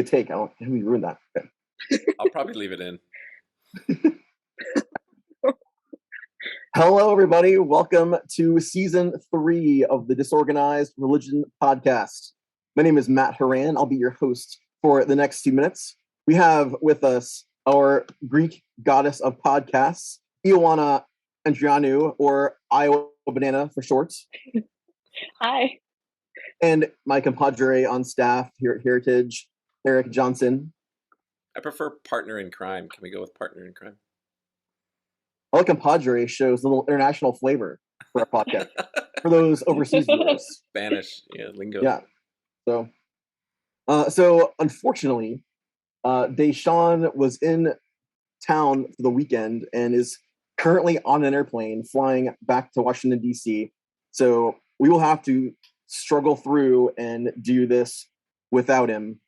good take. I don't think we ruined that. Okay. I'll probably leave it in. Hello, everybody. Welcome to season 3 of the Disorganized Religion podcast. My name is Matt Haran. I'll be your host for the next 2 minutes. We have with us our Greek goddess of podcasts, Ioana Andrianou, or Iowa Banana for short. Hi. And my compadre on staff here at Heritage, Eric Johnson. I prefer partner in crime. Can we go with partner in crime? I like compadre shows a little international flavor for our podcast. For those overseas viewers. Spanish, lingo. Yeah. So unfortunately, Deshaun was in town for the weekend and is currently on an airplane flying back to Washington, D.C. So we will have to struggle through and do this without him,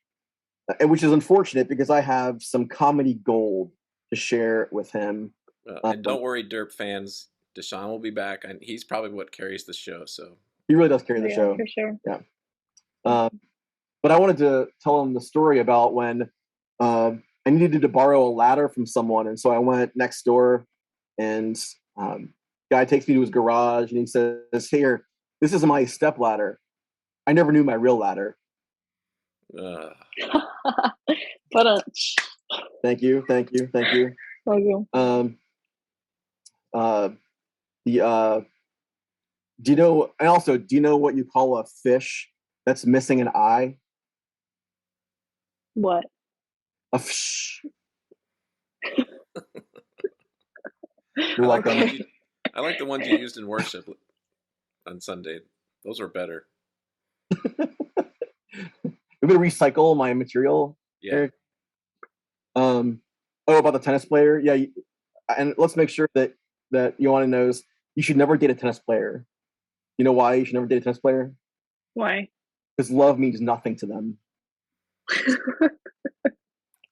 which is unfortunate because I have some comedy gold to share with him. And don't worry, Derp fans. Deshaun will be back, and he's probably what carries the show. So he really does carry the show, for sure. Yeah. But I wanted to tell him the story about when I needed to borrow a ladder from someone, and so I went next door, and guy takes me to his garage, and he says, "Here, this is my step ladder. I never knew my real ladder." Thank you. Do you know? And also, do you know what you call a fish that's missing an eye? What? A fish. I like the ones you used in worship on Sunday. Those were better. I'm gonna recycle my material. Yeah. Eric. About the tennis player. Yeah, and let's make sure that Ioana knows you should never date a tennis player. You know why you should never date a tennis player? Why? Because love means nothing to them.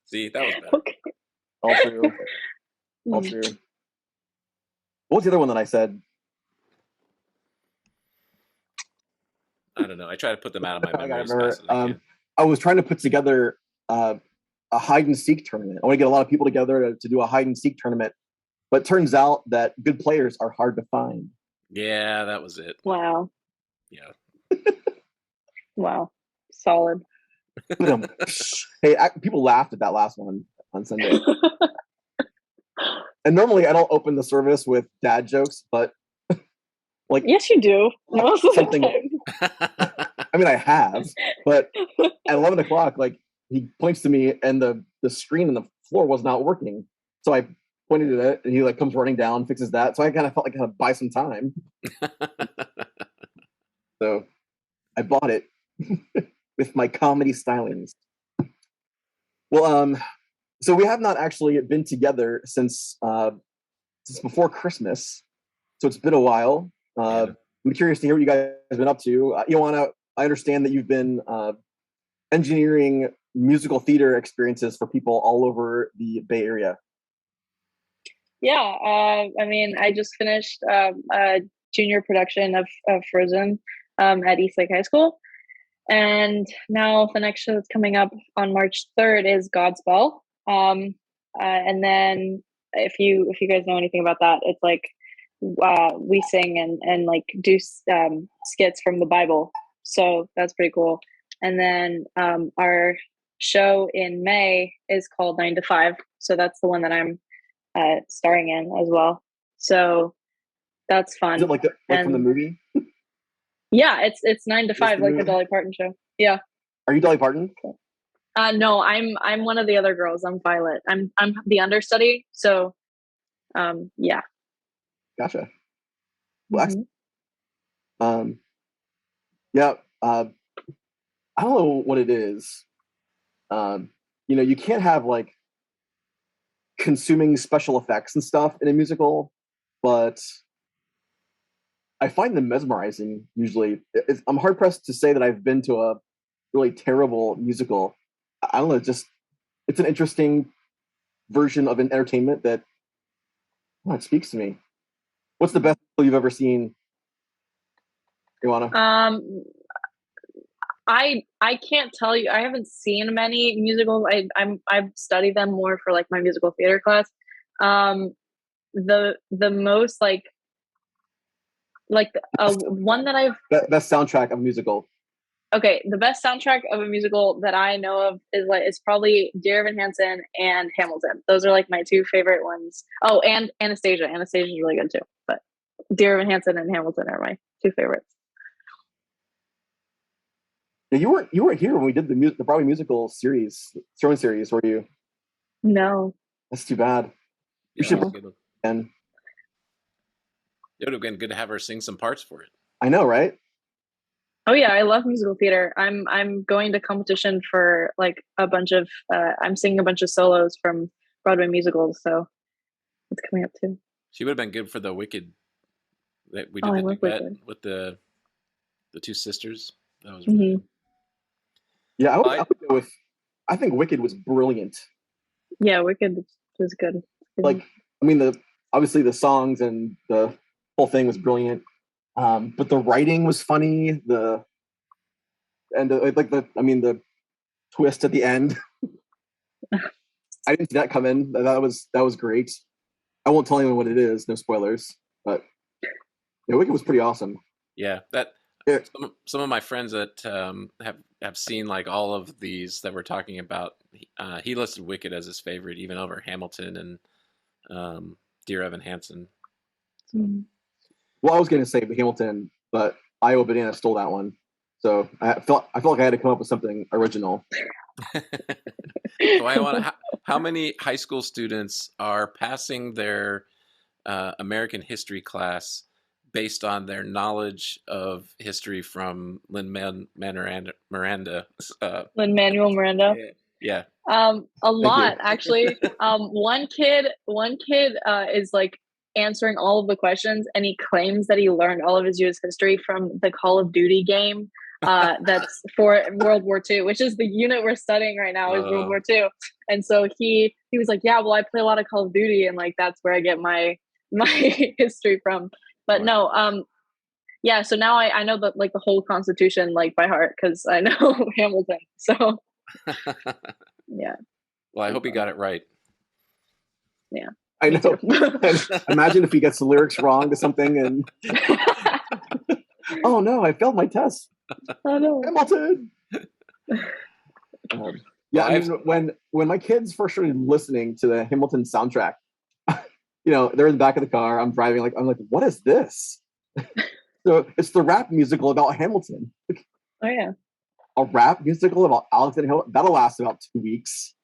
See, that was better. Okay. All true. All true. What was the other one that I said? I don't know. I try to put them out of my memory as remember. fast as I can. I was trying to put together a hide and seek tournament. I want to get a lot of people together to do a hide and seek tournament. But it turns out that good players are hard to find. Yeah, that was it. Wow. Yeah. Wow. Solid. Hey, people laughed at that last one on Sunday. And normally I don't open the service with dad jokes, but yes, you do. Most of the time. I mean, I have, but at 11 o'clock, he points to me and the screen on the floor was not working. So I pointed at it and he comes running down, fixes that. So I kind of felt like I had to buy some time. So I bought it with my comedy stylings. Well, so we have not actually been together since before Christmas. So it's been a while. I'm curious to hear what you guys have been up to. Ioana, I understand that you've been engineering musical theater experiences for people all over the Bay Area. Yeah. I just finished a junior production of Frozen at Eastlake High School. And now the next show that's coming up on March 3rd is Godspell. And then if you guys know anything about that, it's we sing and do skits from the Bible. So that's pretty cool. And then our show in May is called 9 to 5. So that's the one that I'm starring in as well. So that's fun. Is it from the movie? Yeah, it's 9 to 5, like the Dolly Parton show. Yeah. Are you Dolly Parton? No, I'm one of the other girls. I'm Violet. I'm the understudy. So, yeah. Gotcha. Well, yeah. I don't know what it is. You can't have consuming special effects and stuff in a musical, but I find them mesmerizing. Usually, I'm hard pressed to say that I've been to a really terrible musical. I don't know. It's an interesting version of an entertainment that it speaks to me. What's the best musical you've ever seen, Ioana? I can't tell you. I haven't seen many musicals. I've studied them more for like my musical theater class. Um, the most like one that I've Best soundtrack of a musical. okay, the best soundtrack of a musical that I know of is like it's probably Dear Evan Hansen and Hamilton. Those are like my two favorite ones. Oh, and Anastasia. Anastasia is really good too. But Dear Evan Hansen and Hamilton are my two favorites. Yeah, you weren't here when we did the Broadway musical series, throwing series, were you? No. That's too bad. You Yeah, should. that was good. And It would have been good to have her sing some parts for it. I know, right? Oh yeah, I love musical theater. I'm going to competition for like a bunch of I'm singing a bunch of solos from Broadway musicals, so it's coming up too. She would have been good for the Wicked that we Oh, did I the love duet Wicked. with the two sisters. That was really Hmm. good. Yeah, I I, would go with. I think Wicked was brilliant. Yeah, Wicked was good. Like, I mean, the obviously the songs and the whole thing was brilliant. But the writing was funny. The twist at the end. I didn't see that come in. That was great. I won't tell anyone what it is. No spoilers. But yeah, Wicked was pretty awesome. yeah, that Yeah. some of my friends that have seen like all of these that we're talking about, he listed Wicked as his favorite, even over Hamilton and Dear Evan Hansen. So. Mhm. Well, I was going to say Hamilton, but Iowa Banana stole that one. So I felt like I had to come up with something original. So I want how many high school students are passing their American history class based on their knowledge of history from Miranda. Lin-Manuel Miranda. Yeah. A Thank you. lot actually. One kid is like answering all of the questions, and he claims that he learned all of his U.S. history from the Call of Duty game. That's for World War II, which is the unit we're studying right now is World War II. And so he was like, yeah, well, I play a lot of Call of Duty, and like that's where I get my history from. But no, yeah. So now I know that like the whole Constitution like by heart because I know Hamilton. So yeah. Well, I hope he got it right. Yeah. I know. Imagine if he gets the lyrics wrong to something and oh no, I failed my test. Oh no. Hamilton. Yeah, Well, I mean, when my kids first started listening to the Hamilton soundtrack, they're in the back of the car. I'm driving, I'm like, what is this? So it's the rap musical about Hamilton. Oh yeah. A rap musical about Alexander Hamilton that'll last about 2 weeks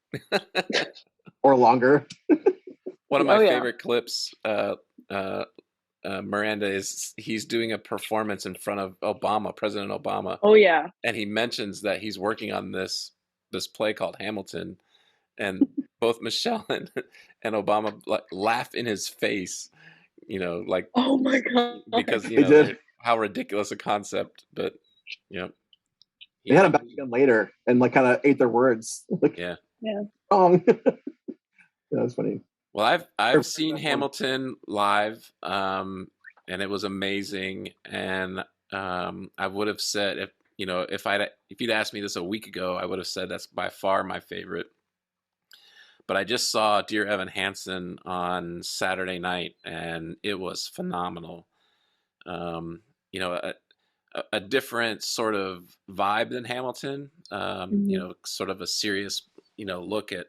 or longer. one of my favorite clips, Miranda is he's doing a performance in front of Obama, President Obama. Oh yeah. And he mentions that he's working on this play called Hamilton, and both Michelle and Obama like laugh in his face, like oh my god, because they did. how ridiculous a concept, but they had him back again later and like kind of ate their words. Like, yeah, wrong. Yeah, that's funny. Well, I've seen Hamilton live, and it was amazing. And I would have said if you'd asked me this a week ago, I would have said that's by far my favorite. But I just saw Dear Evan Hansen on Saturday night, and it was phenomenal. A different sort of vibe than Hamilton. Sort of a serious, look at,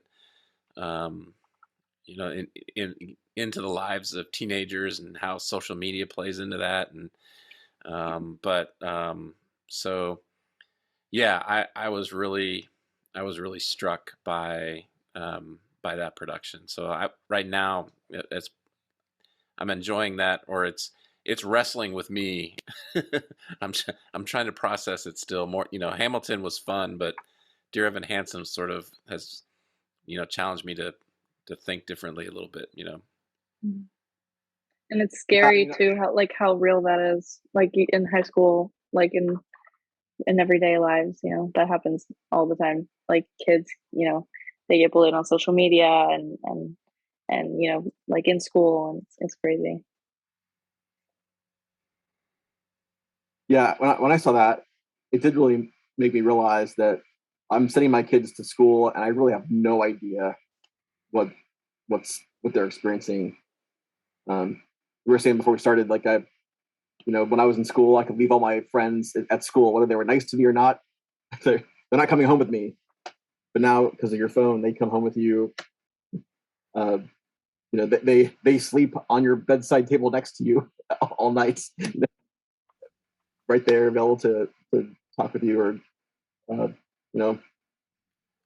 into the lives of teenagers and how social media plays into that. And so yeah, I was really struck by that production. So right now I'm enjoying that, or it's wrestling with me. I'm trying to process it still more. Hamilton was fun, but Dear Evan Hansen sort of has challenged me to think differently a little bit. And it's scary too how real that is. Like in high school, like in everyday lives, that happens all the time. Like kids, they get bullied on social media and like in school, and it's crazy. Yeah, when I saw that, it did really make me realize that I'm sending my kids to school and I really have no idea what what they're experiencing. We were saying before we started, like when I was in school, I could leave all my friends at school, whether they were nice to me or not. They're not coming home with me. But now, because of your phone, they come home with you. Uh, they sleep on your bedside table next to you all night, right there, available to talk with you, or you know,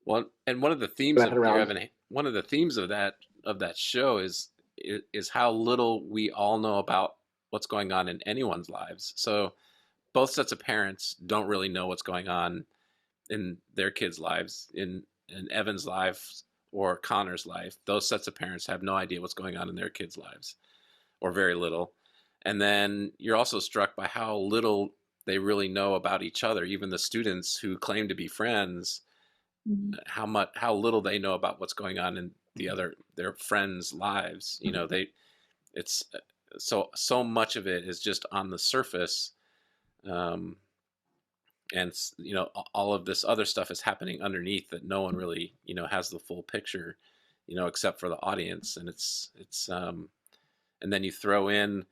Well, and one of the themes of one of the themes of that show is how little we all know about what's going on in anyone's lives. So both sets of parents don't really know what's going on in their kids' lives, in Evan's life or Connor's life. Those sets of parents have no idea what's going on in their kids' lives, or very little. And then you're also struck by how little they really know about each other. Even the students who claim to be friends, how little they know about what's going on in their friends' lives. It's so much of it is just on the surface. Um, and all of this other stuff is happening underneath that no one really has the full picture, except for the audience. And and then you throw in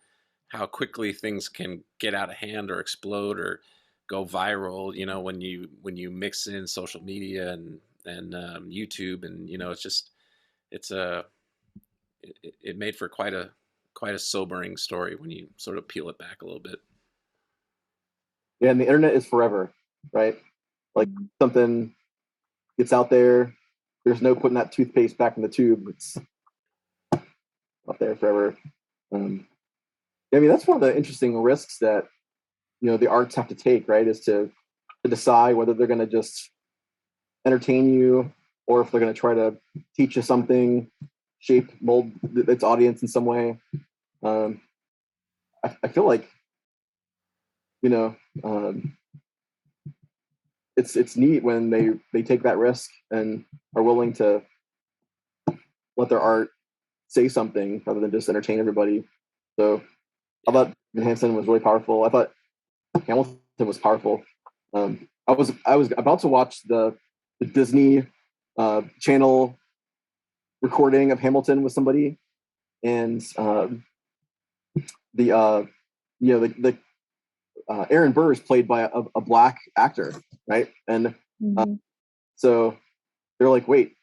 how quickly things can get out of hand or explode or go viral, when you mix in social media and YouTube. And it's a it made for quite a sobering story when you sort of peel it back a little bit. Yeah, and the internet is forever, right? Like something gets out there, there's no putting that toothpaste back in the tube. It's out there forever. I mean, that's one of the interesting risks that the arts have to take, right? Is to decide whether they're going to just entertain you or if they're going to try to teach you something, mold its audience in some way. I feel like it's neat when they take that risk and are willing to let their art say something rather than just entertain everybody. So I thought Hansen was really powerful. I thought Hamilton was powerful. I was about to watch the Disney Channel recording of Hamilton with somebody, and the Aaron Burr is played by a black actor, right? And so they're like, wait,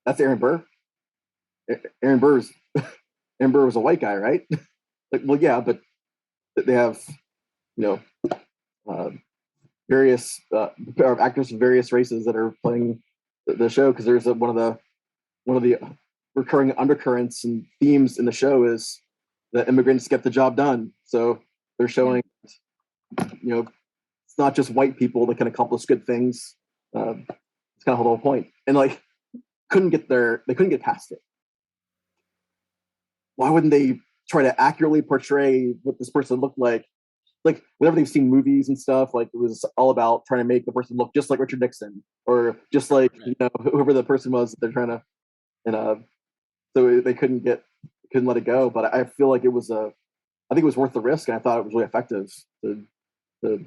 that's Aaron Burr? Aaron Burr's Aaron Burr was a white guy, right? Like, well, yeah, but they have various actors from various races that are playing the show, because there's one of the recurring undercurrents and themes in the show is that immigrants get the job done. So they're showing it's not just white people that can accomplish good things. It's kind of the whole point. And they couldn't get past it. Why wouldn't they try to accurately portray what this person looked like? Like, whenever they've seen movies and stuff, like, it was all about trying to make the person look just like Richard Nixon, or just like whoever the person was that they're trying to, and so they couldn't let it go. But I feel like I think it was worth the risk, and I thought it was really effective to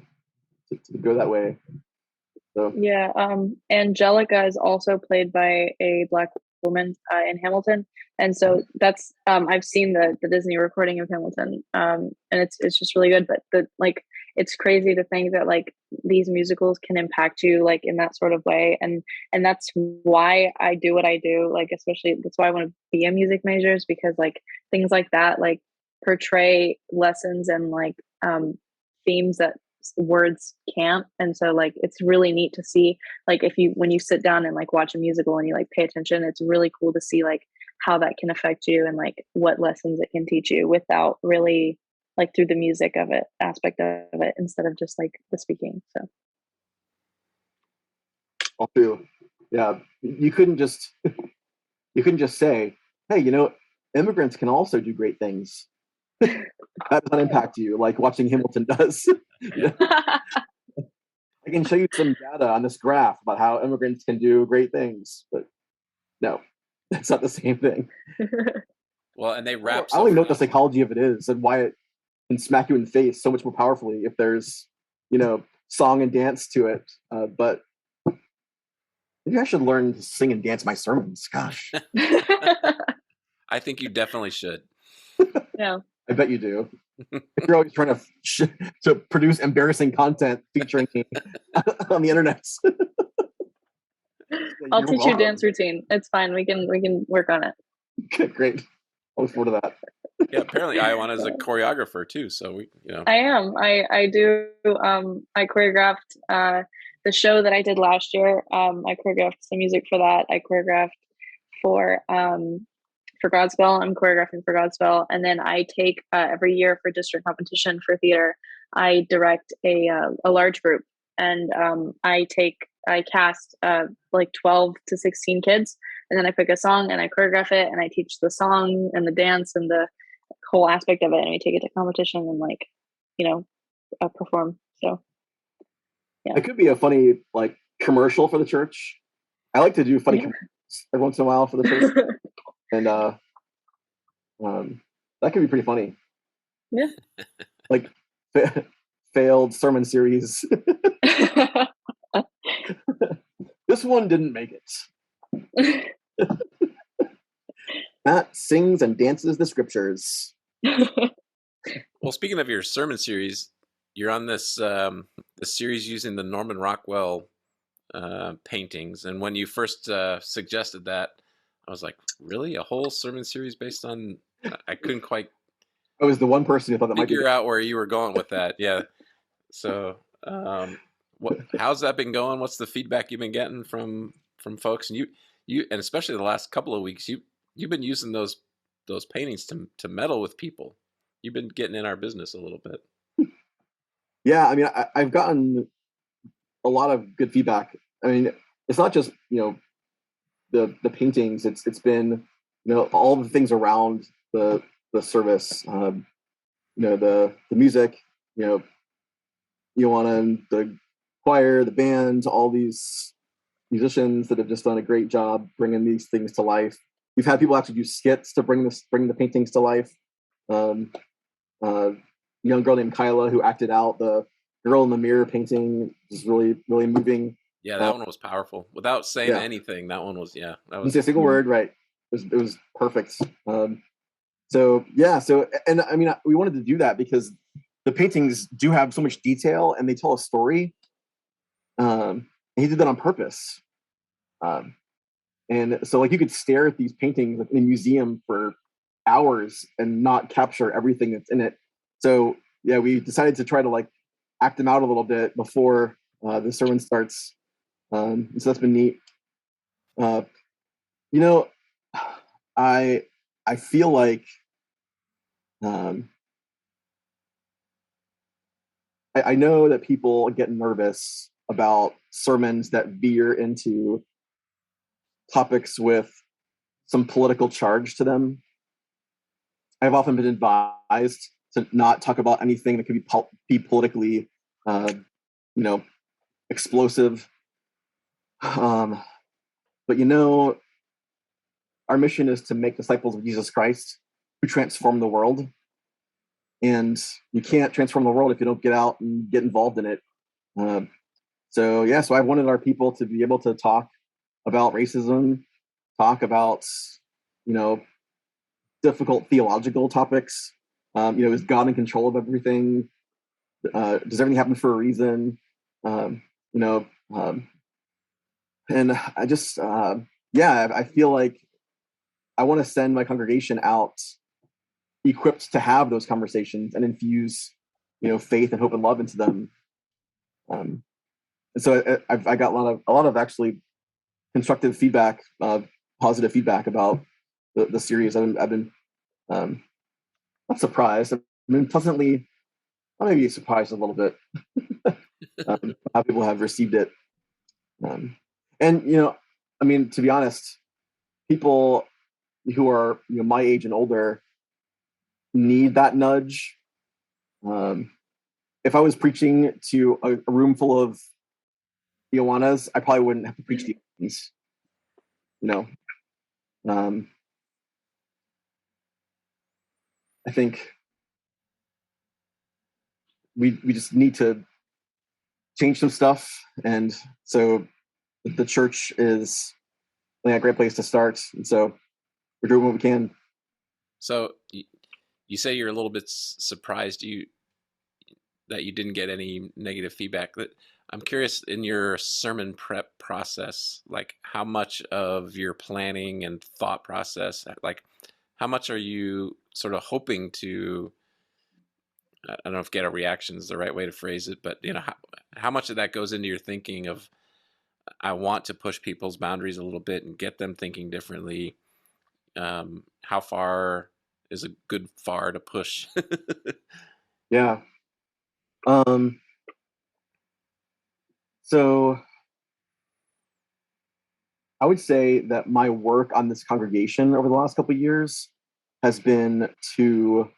go that way. So yeah, Angelica is also played by a black woman in Hamilton, and so that's I've seen the Disney recording of Hamilton, and it's just really good. But it's crazy to think that these musicals can impact you in that sort of way, and that's why I do what I do. Especially that's why I want to be a music major, is because things like that portray lessons and themes that words can't. And so it's really neat to see when you sit down and watch a musical and you pay attention, it's really cool to see how that can affect you and what lessons it can teach you without really through the music of it aspect of it, instead of just the speaking. So all true. Yeah, you couldn't just say, hey, immigrants can also do great things. That does not impact you like watching Hamilton does. I can show you some data on this graph about how immigrants can do great things, but no, that's not the same thing. Well, and they wrap. I only know what the psychology of it is and why it can smack you in the face so much more powerfully if there's song and dance to it. But maybe I should learn to sing and dance my sermons. Gosh, I think you definitely should. Yeah. I bet you do. You're always trying to produce embarrassing content featuring me on the internet. I'll teach you dance routine. It's fine. We can work on it. Okay, great. I look forward to that. Yeah, apparently Ioana's a choreographer too, so we. I am. I do. I choreographed the show that I did last year. I choreographed some music for that. I choreographed for Godspell. I'm choreographing for Godspell, and then I take every year for district competition for theater. I direct a large group, and I cast like 12 to 16 kids, and then I pick a song and I choreograph it, and I teach the song and the dance and the whole aspect of it, and we take it to competition and perform. So yeah, it could be a funny commercial for the church. I like to do funny commercials every once in a while for the church, and that could be pretty funny. Yeah, like failed sermon series. This one didn't make it. Matt sings and dances the scriptures. Well, speaking of your sermon series, you're on this series using the Norman Rockwell paintings, and when you first suggested that, I was like, really? A whole sermon series based on... I couldn't quite... I was the one person who thought that might be... Figure out where you were going with that. Yeah. So, how's that been going? What's the feedback you've been getting from folks? And you, and especially the last couple of weeks, you've been using those paintings to meddle with people. You've been getting in our business a little bit. Yeah, I mean, I've gotten a lot of good feedback. I mean, it's not just the paintings. It's been all the things around the service. The music. Ioana and the choir, the band, all these musicians that have just done a great job bringing these things to life. We've had people actually do skits to bring the paintings to life. Young girl named Kyla who acted out the girl in the mirror painting was really, really moving. Yeah, that one was powerful. Without saying anything, that one was, that was... Didn't say a single word, right? It was perfect. So I mean, we wanted to do that because the paintings do have so much detail and they tell a story. And he did that on purpose. And so you could stare at these paintings in a museum for hours and not capture everything that's in it. So yeah, we decided to try to act them out a little bit before the sermon starts. So that's been neat. I feel like I know that people get nervous about sermons that veer into topics with some political charge to them. I've often been advised to not talk about anything that could be politically, explosive. But our mission is to make disciples of Jesus Christ who transform the world. And you can't transform the world if you don't get out and get involved in it. So I wanted our people to be able to talk about racism, talk about, difficult theological topics. Is God in control of everything? Does everything happen for a reason? And I just, I feel like I want to send my congregation out equipped to have those conversations and infuse, faith and hope and love into them. And so I got a lot of actually constructive feedback, positive feedback about the series. I've been not surprised. I've been pleasantly, maybe surprised a little bit how people have received it. And to be honest, people who are my age and older need that nudge. If I was preaching to a room full of Ioanas, I probably wouldn't have to preach to these. I think we just need to change some stuff. And so the church is a great place to start. And so we're doing what we can. So you say you're a little bit surprised that you didn't get any negative feedback. I'm curious, in your sermon prep process, like how much of your planning and thought process, like how much are you sort of hoping to, I don't know if get a reaction is the right way to phrase it, but how much of that goes into your thinking of, I want to push people's boundaries a little bit and get them thinking differently. How far is a good far to push? Yeah. So I would say that my work on this congregation over the last couple of years has been to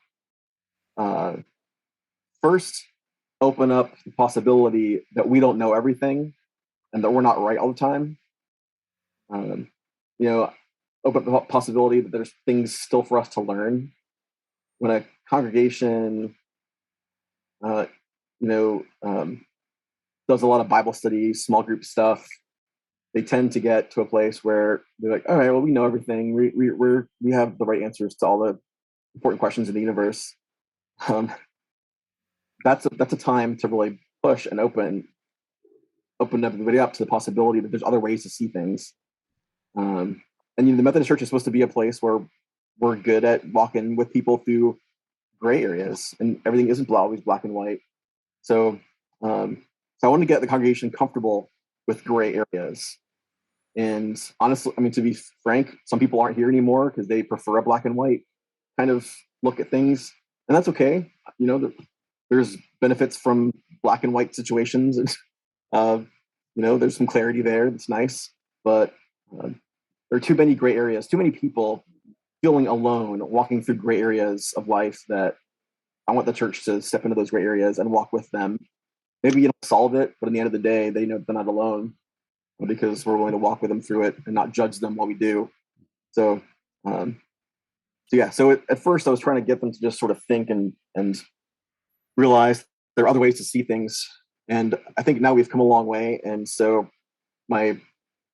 first open up the possibility that we don't know everything and that we're not right all the time. Open up the possibility that there's things still for us to learn. When a congregation, does a lot of Bible study, small group stuff, they tend to get to a place where they're like, all right, well, we know everything. We have the right answers to all the important questions in the universe. That's a time to really push and open everybody up to the possibility that there's other ways to see things. And the Methodist Church is supposed to be a place where we're good at walking with people through gray areas, and everything isn't always black and white. So I want to get the congregation comfortable with gray areas. And honestly, to be frank, some people aren't here anymore because they prefer a black and white kind of look at things, and that's okay. There's benefits from black and white situations, and there's some clarity there. That's nice, but there are too many gray areas, too many people feeling alone, walking through gray areas of life, that I want the church to step into those gray areas and walk with them. Maybe you don't solve it, but at the end of the day, they know they're not alone because we're willing to walk with them through it and not judge them while we do. So at first I was trying to get them to just sort of think and realize there are other ways to see things. And I think now we've come a long way. And so my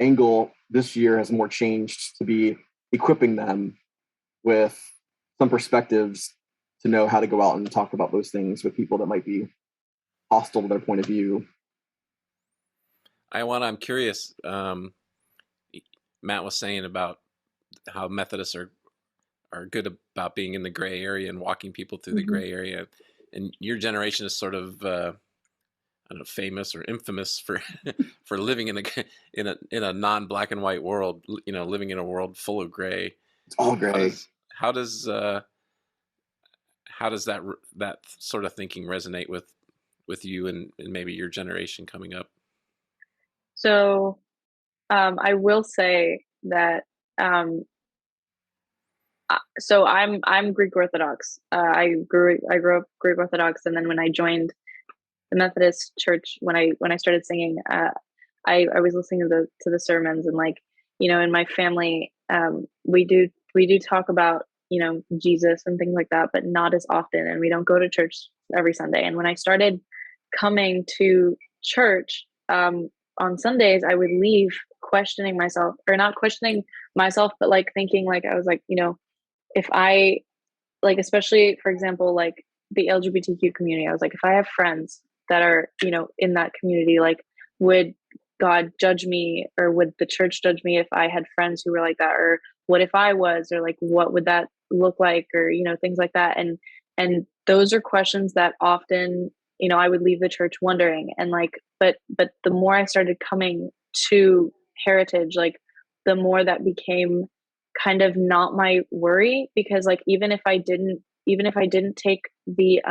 angle this year has more changed to be equipping them with some perspectives to know how to go out and talk about those things with people that might be hostile to their point of view. I'm curious. Matt was saying about how Methodists are good about being in the gray area and walking people through the gray area, and your generation is sort of I don't know, famous or infamous for for living in a non-black and white world. Living in a world full of gray. It's all gray. How does that sort of thinking resonate with you and maybe your generation coming up? So I will say that so I'm Greek Orthodox. I grew up Greek Orthodox, and then when I joined the Methodist Church, when I started singing, I was listening to the sermons, and in my family, we do talk about Jesus and things like that, but not as often, and we don't go to church every Sunday. And when I started coming to church on Sundays, I would leave questioning myself, or not questioning myself, but thinking, I was if I, especially for example, the LGBTQ community, I was if I have friends that are in that community, would God judge me, or would the church judge me if I had friends who were like that? Or what if I was, or what would that look like, or things like that. And those are questions that often I would leave the church wondering. And but the more I started coming to Heritage, the more that became kind of not my worry, because even if I didn't take the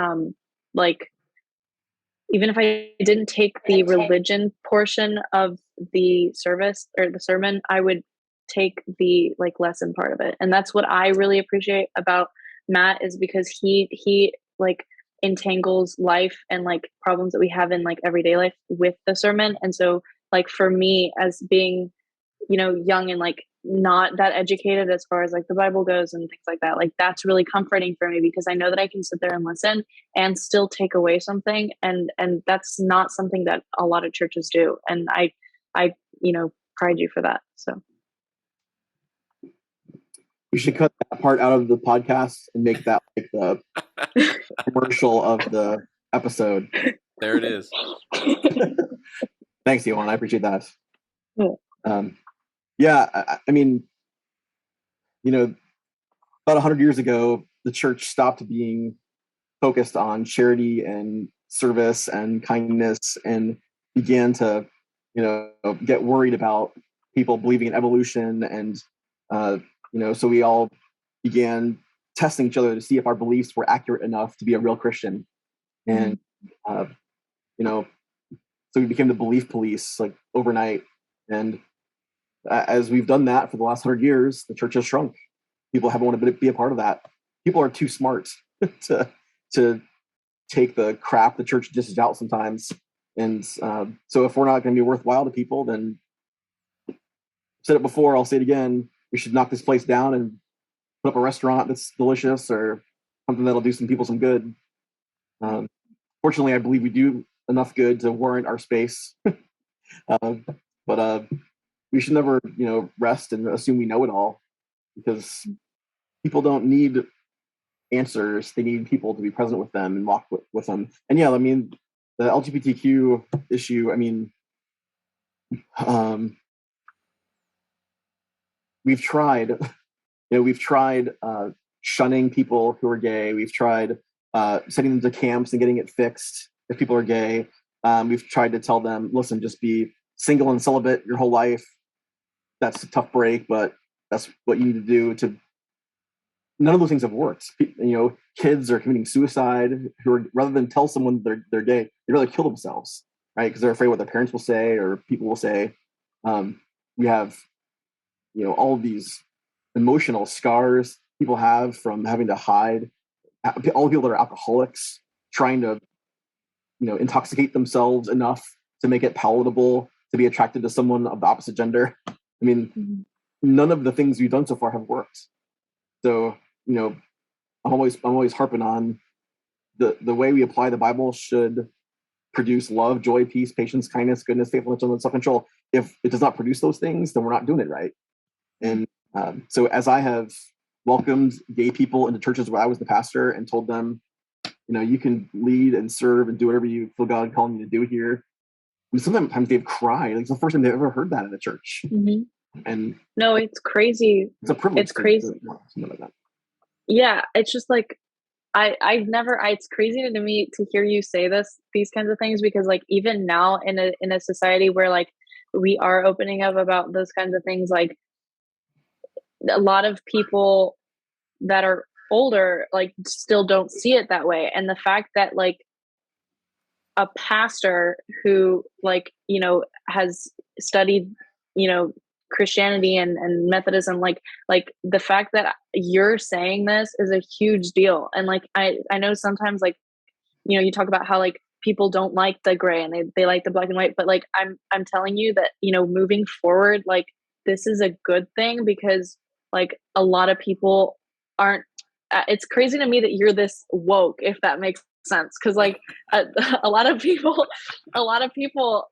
even if I didn't take the religion portion of the service or the sermon, I would take the lesson part of it. And that's what I really appreciate about Matt, is because he entangles life and problems that we have in everyday life with the sermon. And so for me, as being young and not that educated as far as like the Bible goes and things like that. Like that's really comforting for me because I know that I can sit there and listen and still take away something. And that's not something that a lot of churches do. And I, pride you for that. So we should cut that part out of the podcast and make that like the commercial of the episode. There it is. Thanks, Yohan. I appreciate that. Yeah. I mean, about 100 years ago, the church stopped being focused on charity and service and kindness and began to, get worried about people believing in evolution. And, so we all began testing each other to see if our beliefs were accurate enough to be a real Christian. And, so we became the belief police like overnight. And as we've done that for the last 100 years, the church has shrunk. People haven't wanted to be a part of that. People are too smart to take the crap the church dishes out sometimes. And so if we're not going to be worthwhile to people, then I've said it before, I'll say it again, we should knock this place down and put up a restaurant that's delicious or something that'll do some people some good. Fortunately, I believe we do enough good to warrant our space. But we should never, rest and assume we know it all, because people don't need answers. They need people to be present with them and walk with them. And yeah, I mean, the LGBTQ issue, I mean, we've tried shunning people who are gay. We've tried sending them to camps and getting it fixed if people are gay. We've tried to tell them, listen, just be single and celibate your whole life. That's a tough break, but that's what you need to do. None of those things have worked. Kids are committing suicide rather than tell someone they're gay, they rather kill themselves, right? Because they're afraid what their parents will say or people will say. We have, all of these emotional scars people have from having to hide. All the people that are alcoholics trying to, intoxicate themselves enough to make it palatable to be attracted to someone of the opposite gender. I mean, none of the things we've done so far have worked. So, I'm always harping on the way we apply the Bible should produce love, joy, peace, patience, kindness, goodness, faithfulness, and self-control. If it does not produce those things, then we're not doing it right. And so as I have welcomed gay people into churches where I was the pastor and told them, you can lead and serve and do whatever you feel God calling you to do here. I mean, sometimes they've cried. Like, it's the first time they've ever heard that in a church. Mm-hmm. And no, it's crazy. It's a privilege. It's crazy. Something like that. Yeah, it's just like it's crazy to me to hear you say these kinds of things, because like even now in a society where like we are opening up about those kinds of things, like a lot of people that are older like still don't see it that way. And the fact that like a pastor who like has studied Christianity and Methodism, like the fact that you're saying this is a huge deal. And like I know sometimes like you talk about how like people don't like the gray and they like the black and white, but like I'm telling you that moving forward, like this is a good thing, because like a lot of people aren't. It's crazy to me that you're this woke, if that makes sense, because like a lot of people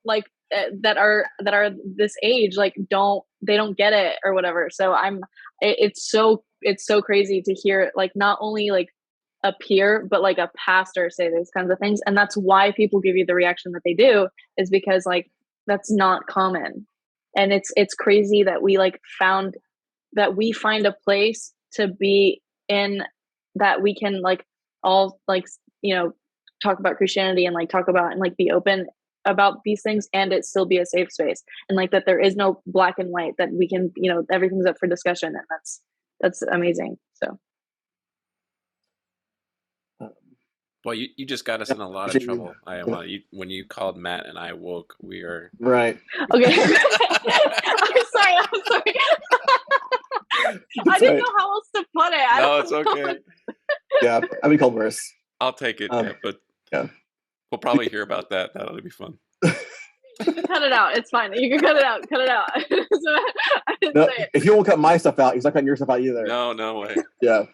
like that are this age like don't get it or whatever. So it's so crazy to hear like not only like a peer but like a pastor say those kinds of things. And that's why people give you the reaction that they do, is because like that's not common. And it's crazy that we find a place to be in, that we can like all like talk about Christianity and like talk about and like be open about these things, and it still be a safe space, and like that there is no black and white, that we can everything's up for discussion. And that's amazing. So Well, you just got us in a lot of trouble. When you called Matt and I woke, we are right. Okay. I'm sorry. I didn't know how else to put it. No, it's okay. Yeah, I've been called worse. I'll take it. But yeah, we'll probably hear about that. That'll be fun. Cut it out. It's fine. You can cut it out. Cut it out. I didn't No, say it. if you won't cut my stuff out, he's not cutting your stuff out either. No way. Yeah.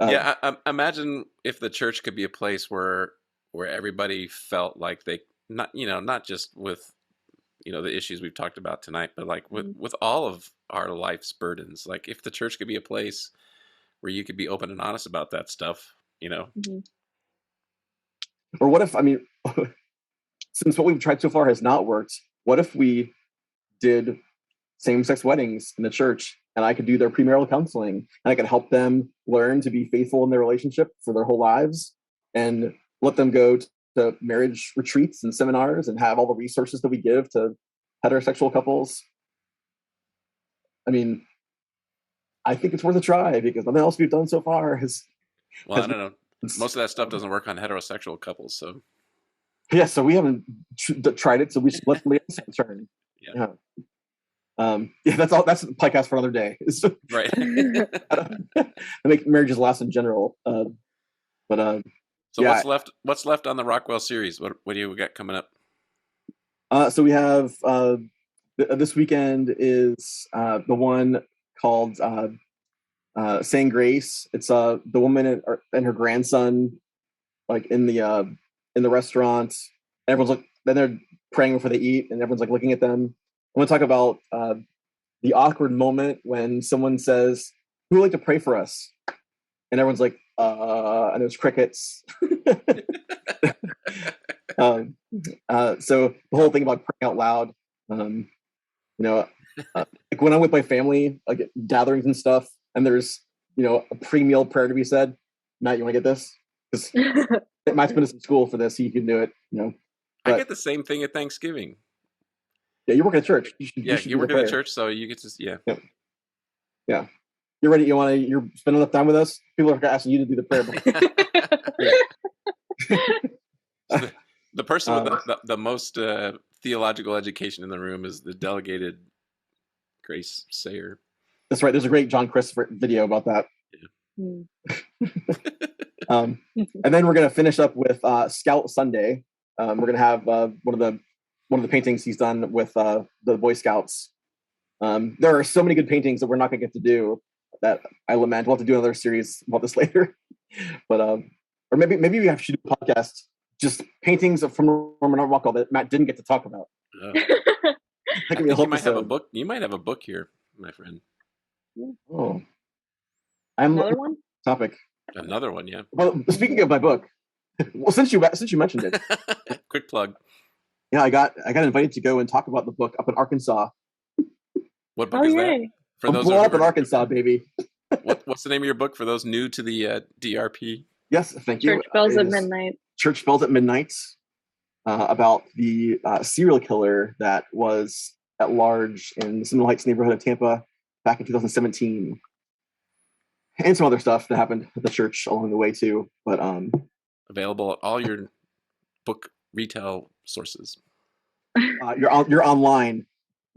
Yeah, I imagine if the church could be a place where everybody felt like they not just with the issues we've talked about tonight, but like with all of our life's burdens. Like if the church could be a place where you could be open and honest about that stuff, Mm-hmm. Or what if, since what we've tried so far has not worked, what if we did same-sex weddings in the church, and I could do their premarital counseling, and I could help them learn to be faithful in their relationship for their whole lives, and let them go to marriage retreats and seminars and have all the resources that we give to heterosexual couples. I mean, I think it's worth a try because nothing else we've done so far has. Well, I don't know. Most of that stuff doesn't work on heterosexual couples, so. Yeah, so we haven't tried it, so we should let somebody else turn. Yeah. Yeah, that's all. That's a podcast for another day. Right. I make marriages last in general, So yeah. what's left on the Rockwell series? What do you got coming up? So we have this weekend is the one called Saying Grace. It's the woman and her grandson, like in the restaurant. Everyone's then they're praying before they eat, and everyone's like looking at them. I want to talk about the awkward moment when someone says, "Who would like to pray for us?" And everyone's like, and there's crickets. So the whole thing about praying out loud, like when I'm with my family, like at gatherings and stuff, and there's a pre-meal prayer to be said. Matt, you want to get this? Because Matt's been to school for this, so you can do it. I get the same thing at Thanksgiving. Yeah, you work at a church. You work at a church, so you get to Yeah. You're ready. You're spending enough time with us. People are asking you to do the prayer. The person with the most theological education in the room is the delegated grace sayer. That's right. There's a great John Christopher video about that. Yeah. And then we're gonna finish up with Scout Sunday. We're gonna have one of the paintings he's done with the Boy Scouts. There are so many good paintings that we're not gonna get to do that I lament. We'll have to do another series about this later. But or maybe we should do a podcast just paintings from Rockwell that Matt didn't get to talk about. I think you might have a book. You might have a book here, my friend. Oh, another one. Topic. Another one, yeah. Well, speaking of my book, well, since you mentioned it, quick plug. Yeah, I got invited to go and talk about the book up in Arkansas. What book is that? For those blow up in Arkansas, baby. What's the name of your book for those new to the DRP? Yes, thank you. Church Bells at Midnight. Church Bells at Midnight, about the serial killer that was at large in the Seminole Heights neighborhood of Tampa back in 2017. And some other stuff that happened at the church along the way too. But available at all your book retail sources. You're online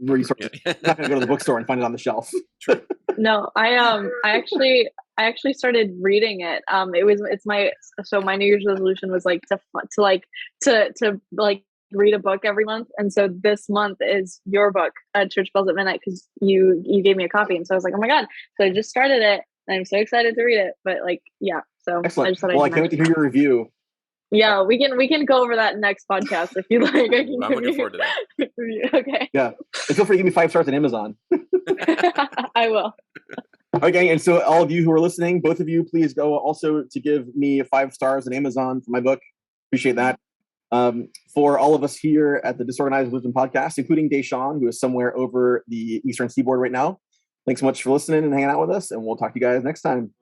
resources. You're not going to go to the bookstore and find it on the shelf. True. No, I actually started reading it. My New Year's resolution was like to read a book every month, and so this month is your book, Church Bells at Midnight, because you gave me a copy, and so I was like, oh my god! So I just started it, and I'm so excited to read it. But so excellent. I just thought I can't wait to hear your review. Yeah, we can go over that next podcast if you like. I'm looking forward to that. Okay. Yeah, and feel free to give me 5 stars on Amazon. I will. Okay, and so all of you who are listening, both of you, please go also to give me 5 stars on Amazon for my book. Appreciate that. For all of us here at the Disorganized Religion Podcast, including Deshaun, who is somewhere over the Eastern Seaboard right now, thanks so much for listening and hanging out with us, and we'll talk to you guys next time.